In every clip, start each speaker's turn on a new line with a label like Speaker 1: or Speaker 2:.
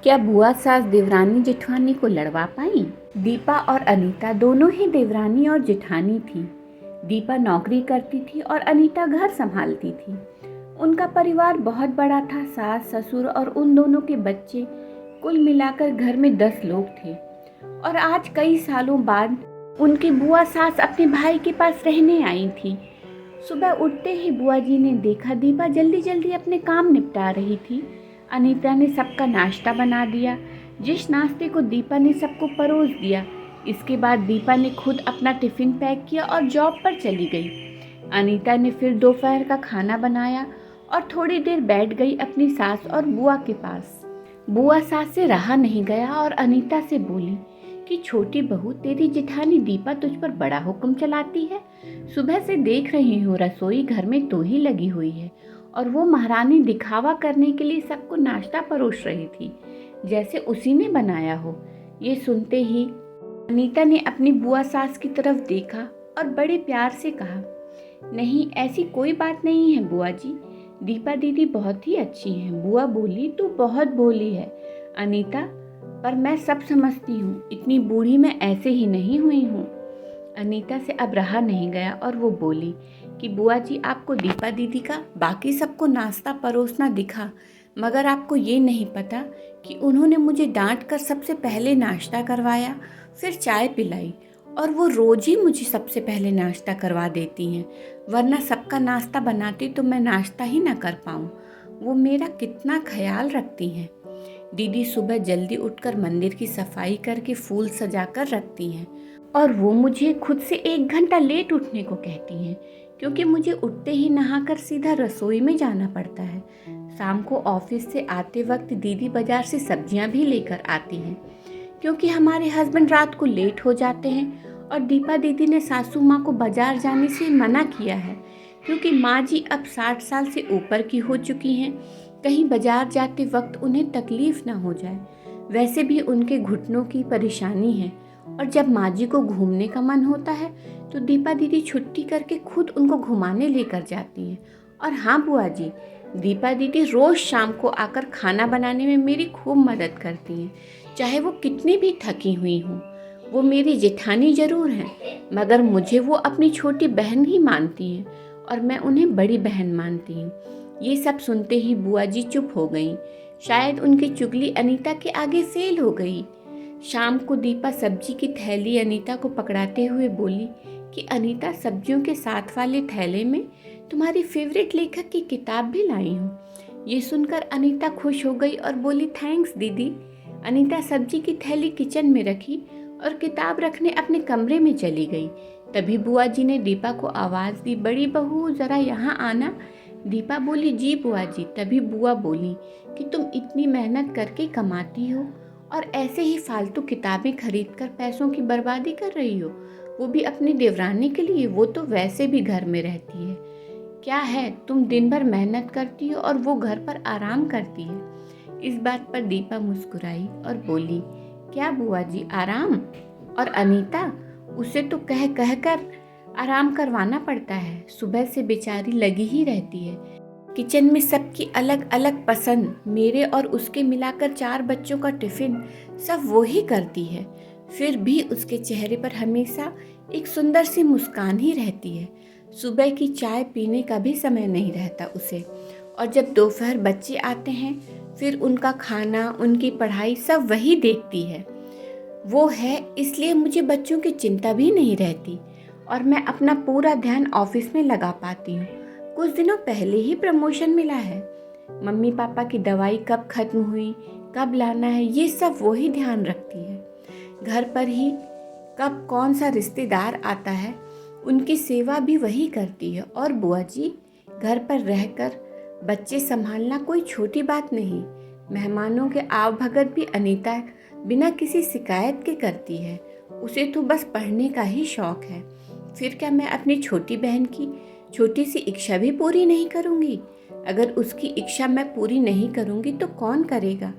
Speaker 1: क्या बुआ सास देवरानी जेठानी को लड़वा पाई? दीपा और अनीता दोनों ही देवरानी और जेठानी थी। दीपा नौकरी करती थी और अनीता घर संभालती थी। उनका परिवार बहुत बड़ा था। सास, ससुर और उन दोनों के बच्चे, कुल मिलाकर घर में 10 लोग थे। और आज कई सालों बाद उनकी बुआ सास अपने भाई के पास रहने आई थी। सुबह उठते ही बुआ जी ने देखा दीपा जल्दी जल्दी अपने काम निपटा रही थी। अनीता ने सबका नाश्ता बना दिया, जिस नाश्ते को दीपा ने सबको परोस दिया। इसके बाद दीपा ने खुद अपना टिफ़िन पैक किया और जॉब पर चली गई। अनीता ने फिर दोपहर का खाना बनाया और थोड़ी देर बैठ गई अपनी सास और बुआ के पास। बुआ सास से रहा नहीं गया और अनीता से बोली कि छोटी बहू, तेरी जेठानी दीपा तुझ पर बड़ा हुक्म चलाती है। सुबह से देख रही हूँ रसोई घर में तो ही लगी हुई है और वो महारानी दिखावा करने के लिए सबको नाश्ता परोस रही थी, जैसे उसी ने बनाया हो। ये सुनते ही अनीता ने अपनी बुआ सास की तरफ देखा और बड़े प्यार से कहा, नहीं, ऐसी कोई बात नहीं है बुआ जी, दीपा दीदी बहुत ही अच्छी हैं। बुआ बोली, तू बहुत भोली है अनीता, पर मैं सब समझती हूँ, इतनी बूढ़ी मैं ऐसे ही नहीं हुई हूँ। अनीता से अब रहा नहीं गया और वो बोली कि बुआ जी, आपको दीपा दीदी का बाकी सबको नाश्ता परोसना दिखा, मगर आपको ये नहीं पता कि उन्होंने मुझे डांट कर सबसे पहले नाश्ता करवाया, फिर चाय पिलाई, और वो रोज़ ही मुझे सबसे पहले नाश्ता करवा देती हैं, वरना सबका नाश्ता बनाती तो मैं नाश्ता ही ना कर पाऊँ। वो मेरा कितना ख्याल रखती हैं। दीदी सुबह जल्दी उठकर मंदिर की सफाई करके फूल सजा कर रखती हैं और वो मुझे खुद से 1 घंटा लेट उठने को कहती हैं, क्योंकि मुझे उठते ही नहाकर सीधा रसोई में जाना पड़ता है। शाम को ऑफिस से आते वक्त दीदी बाजार से सब्जियां भी लेकर आती हैं, क्योंकि हमारे हस्बैंड रात को लेट हो जाते हैं और दीपा दीदी ने सासू माँ को बाजार जाने से मना किया है, क्योंकि माँ जी अब 60 साल से ऊपर की हो चुकी हैं, कहीं बाजार जाते वक्त उन्हें तकलीफ ना हो जाए। वैसे भी उनके घुटनों की परेशानी है और जब माँ जी को घूमने का मन होता है तो दीपा दीदी छुट्टी करके खुद उनको घुमाने लेकर जाती हैं। और हाँ बुआ जी, दीपा दीदी रोज़ शाम को आकर खाना बनाने में मेरी खूब मदद करती हैं, चाहे वो कितनी भी थकी हुई हूँ। वो मेरी जेठानी ज़रूर हैं, मगर मुझे वो अपनी छोटी बहन ही मानती हैं और मैं उन्हें बड़ी बहन मानती हूँ। ये सब सुनते ही बुआ जी चुप हो गईं। शायद उनकी चुगली अनीता के आगे फेल हो गई। शाम को दीपा सब्जी की थैली अनीता को पकड़ाते हुए बोली कि अनीता, सब्जियों के साथ वाले थैले में तुम्हारी फेवरेट लेखक की किताब भी लाई हूँ। ये सुनकर अनीता खुश हो गई और बोली, थैंक्स दीदी। अनीता सब्जी की थैली किचन में रखी और किताब रखने अपने कमरे में चली गई। तभी बुआ जी ने दीपा को आवाज़ दी, बड़ी बहू ज़रा यहाँ आना। दीपा बोली, जी बुआ जी। तभी बुआ बोली कि तुम इतनी मेहनत करके कमाती हो और ऐसे ही फालतू किताबें खरीद कर पैसों की बर्बादी कर रही हो, वो भी अपनी देवरानी के लिए। वो तो वैसे भी घर में रहती है। क्या है, तुम दिन भर मेहनत करती हो और वो घर पर आराम करती है। इस बात पर दीपा मुस्कुराई और बोली, क्या बुआ जी, आराम? और अनीता, उसे तो कह कह कर आराम करवाना पड़ता है। सुबह से बेचारी लगी ही रहती है। किचन में सबकी अलग अलग पसंद, मेरे और उसके मिलाकर 4 बच्चों का टिफ़िन सब वो ही करती है। फिर भी उसके चेहरे पर हमेशा एक सुंदर सी मुस्कान ही रहती है। सुबह की चाय पीने का भी समय नहीं रहता उसे। और जब दोपहर बच्चे आते हैं, फिर उनका खाना, उनकी पढ़ाई सब वही देखती है। वो है, इसलिए मुझे बच्चों की चिंता भी नहीं रहती और मैं अपना पूरा ध्यान ऑफिस में लगा पाती हूँ। कुछ दिनों पहले ही प्रमोशन मिला है। मम्मी पापा की दवाई कब खत्म हुई, कब लाना है, ये सब वो ही ध्यान रखती है। घर पर ही कब कौन सा रिश्तेदार आता है, उनकी सेवा भी वही करती है। और बुआ जी, घर पर रहकर बच्चे संभालना कोई छोटी बात नहीं। मेहमानों के आवभगत भी अनीता बिना किसी शिकायत के करती है। उसे तो बस पढ़ने का ही शौक है। फिर क्या मैं अपनी छोटी बहन की छोटी सी इच्छा भी पूरी नहीं करूँगी? अगर उसकी इच्छा मैं पूरी नहीं करूँगी तो कौन करेगा?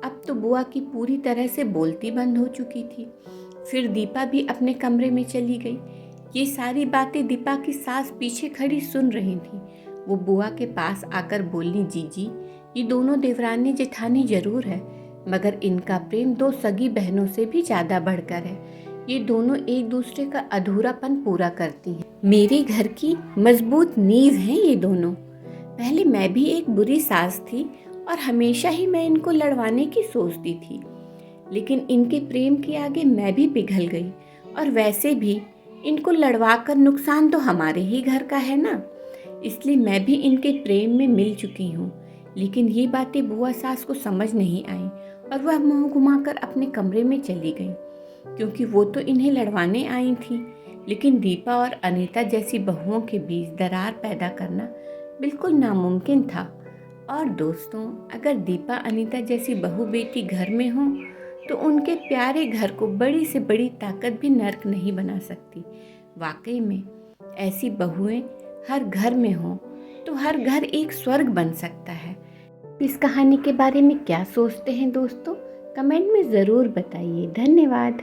Speaker 1: अब तो बुआ की पूरी तरह से बोलती बंद हो चुकी थी। फिर दीपा भी अपने कमरे में चली गई। ये सारी बातें दीपा की सास पीछे खड़ी सुन रही थी। वो बुआ के पास आकर बोली, जीजी, ये दोनों देवरानी जेठानी जरूर है, मगर इनका प्रेम दो सगी बहनों से भी ज़्यादा बढ़कर है। ये दोनों एक दूसरे का अधूरापन पूरा करती हैं। मेरे घर की मजबूत नींव हैं ये दोनों। पहले मैं भी एक बुरी सास थी और हमेशा ही मैं इनको लड़वाने की सोचती थी, लेकिन इनके प्रेम के आगे मैं भी पिघल गई। और वैसे भी इनको लड़वा कर नुकसान तो हमारे ही घर का है ना, इसलिए मैं भी इनके प्रेम में मिल चुकी हूँ। लेकिन ये बातें बुआ सास को समझ नहीं आई और वह मुंह घुमाकर अपने कमरे में चली गई, क्योंकि वो तो इन्हें लड़वाने आई थी। लेकिन दीपा और अनीता जैसी बहुओं के बीच दरार पैदा करना बिल्कुल नामुमकिन था। और दोस्तों, अगर दीपा अनीता जैसी बहू बेटी घर में हो तो उनके प्यारे घर को बड़ी से बड़ी ताकत भी नर्क नहीं बना सकती। वाकई में ऐसी बहुएं हर घर में हो तो हर घर एक स्वर्ग बन सकता है। इस कहानी के बारे में क्या सोचते हैं दोस्तों? कमेंट में ज़रूर बताइए। धन्यवाद।